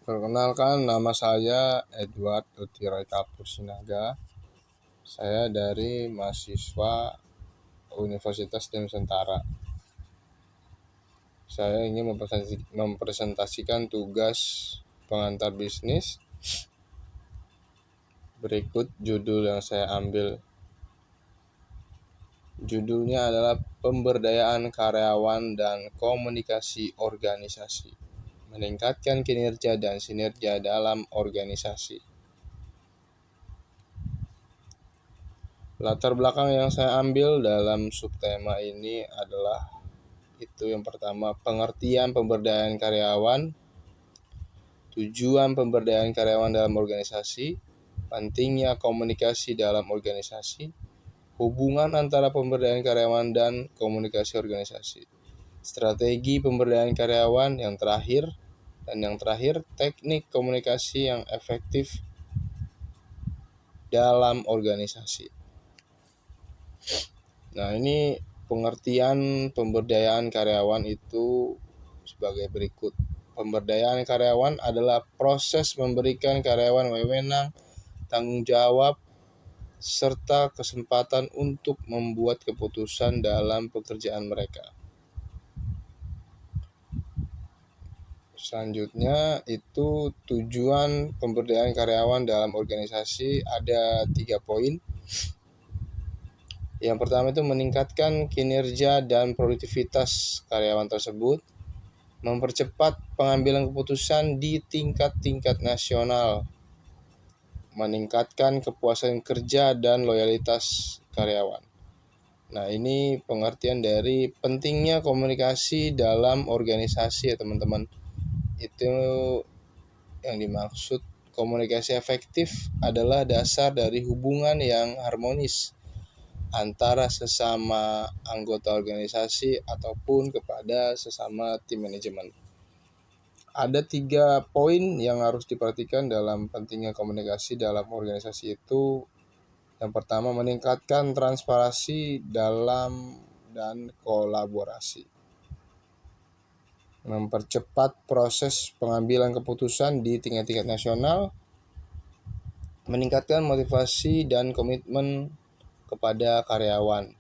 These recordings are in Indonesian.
Perkenalkan, nama saya Edward Utiroy Kapur Sinaga. Saya dari mahasiswa Universitas Nusantara. Saya ingin mempresentasikan tugas pengantar bisnis. Berikut judul yang saya ambil. Judulnya adalah Pemberdayaan Karyawan dan Komunikasi Organisasi. Meningkatkan kinerja dan sinergi dalam organisasi. Latar belakang yang saya ambil dalam subtema ini adalah yang pertama, pengertian pemberdayaan karyawan, tujuan pemberdayaan karyawan dalam organisasi, pentingnya komunikasi dalam organisasi, hubungan antara pemberdayaan karyawan dan komunikasi organisasi, strategi pemberdayaan karyawan yang terakhir, teknik komunikasi yang efektif dalam organisasi. Nah, ini pengertian pemberdayaan karyawan itu sebagai berikut. Pemberdayaan karyawan adalah proses memberikan karyawan wewenang, tanggung jawab, serta kesempatan untuk membuat keputusan dalam pekerjaan mereka. Selanjutnya itu tujuan pemberdayaan karyawan dalam organisasi ada 3 poin. Yang pertama itu meningkatkan kinerja dan produktivitas karyawan tersebut, mempercepat pengambilan keputusan di tingkat nasional, meningkatkan kepuasan kerja dan loyalitas karyawan. Nah, ini pengertian dari pentingnya komunikasi dalam organisasi ya teman-teman. Itu yang dimaksud. Komunikasi efektif adalah dasar dari hubungan yang harmonis antara sesama anggota organisasi ataupun kepada sesama tim manajemen. Ada 3 poin yang harus diperhatikan dalam pentingnya komunikasi dalam organisasi itu. Yang pertama, meningkatkan transparansi dalam dan kolaborasi. Mempercepat proses pengambilan keputusan di tingkat nasional. Meningkatkan motivasi dan komitmen kepada karyawan.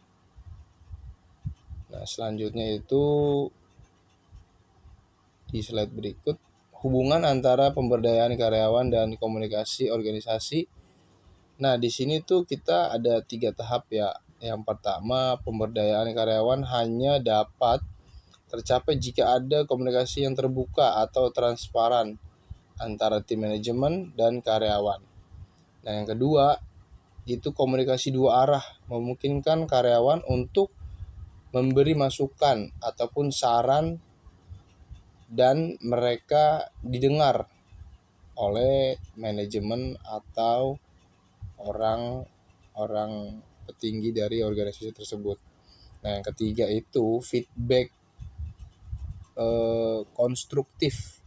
Nah, selanjutnya itu di slide berikut, hubungan antara pemberdayaan karyawan dan komunikasi organisasi. Nah, di sini tuh kita ada 3 tahap ya. Yang pertama, pemberdayaan karyawan hanya dapat tercapai jika ada komunikasi yang terbuka atau transparan antara tim manajemen dan karyawan. Nah, yang kedua, itu komunikasi 2 arah, memungkinkan karyawan untuk memberi masukan ataupun saran dan mereka didengar oleh manajemen atau orang petinggi dari organisasi tersebut. Nah, yang ketiga itu feedback konstruktif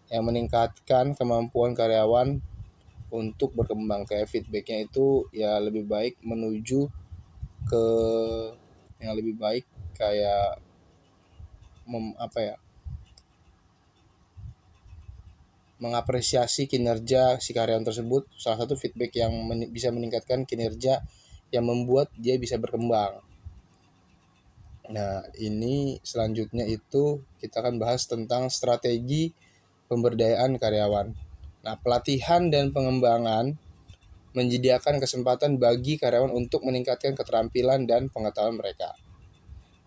yang meningkatkan kemampuan karyawan untuk berkembang. Kayak feedbacknya itu ya lebih baik menuju ke yang lebih baik, kayak mengapresiasi kinerja si karyawan tersebut. Salah satu feedback yang bisa meningkatkan kinerja yang membuat dia bisa berkembang. Nah, ini selanjutnya itu kita akan bahas tentang strategi pemberdayaan karyawan. Nah, pelatihan dan pengembangan menyediakan kesempatan bagi karyawan untuk meningkatkan keterampilan dan pengetahuan mereka.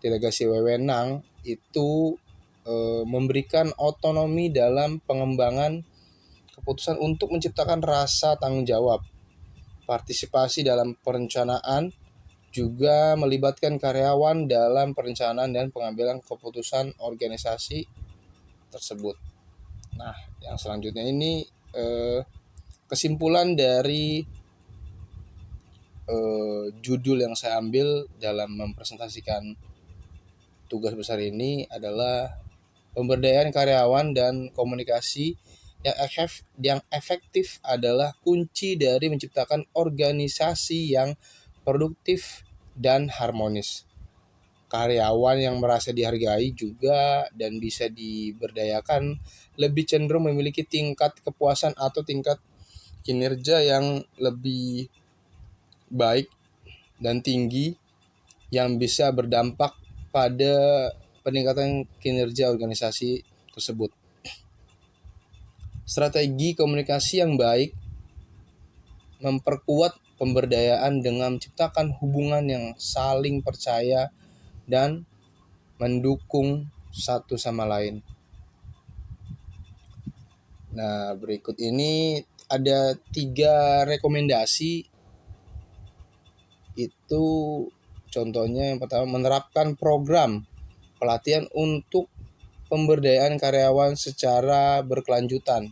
Delegasi wewenang itu memberikan otonomi dalam pengembangan keputusan untuk menciptakan rasa tanggung jawab. Partisipasi dalam perencanaan juga melibatkan karyawan dalam perencanaan dan pengambilan keputusan organisasi tersebut. Nah, yang selanjutnya ini kesimpulan dari judul yang saya ambil dalam mempresentasikan tugas besar ini adalah pemberdayaan karyawan dan komunikasi yang efektif adalah kunci dari menciptakan organisasi yang produktif dan harmonis. karyawan yang merasa dihargai juga dan bisa diberdayakan lebih cenderung memiliki tingkat kepuasan atau tingkat kinerja yang lebih baik dan tinggi yang bisa berdampak pada peningkatan kinerja organisasi tersebut. Strategi komunikasi yang baik memperkuat pemberdayaan dengan menciptakan hubungan yang saling percaya dan mendukung satu sama lain. Nah, berikut ini ada 3 rekomendasi. Itu contohnya yang pertama, menerapkan program pelatihan untuk pemberdayaan karyawan secara berkelanjutan.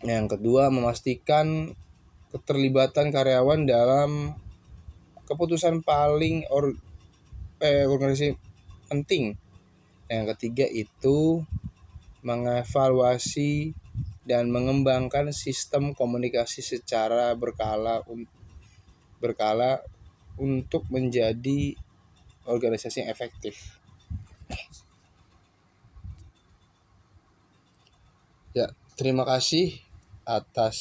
Yang kedua, memastikan keterlibatan karyawan dalam keputusan paling organisasi penting. Yang ketiga itu mengevaluasi dan mengembangkan sistem komunikasi secara berkala untuk menjadi organisasi yang efektif. Ya, terima kasih atas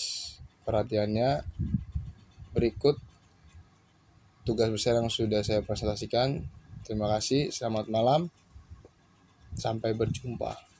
perhatiannya. Berikut tugas besar yang sudah saya presentasikan. Terima kasih, selamat malam, sampai berjumpa.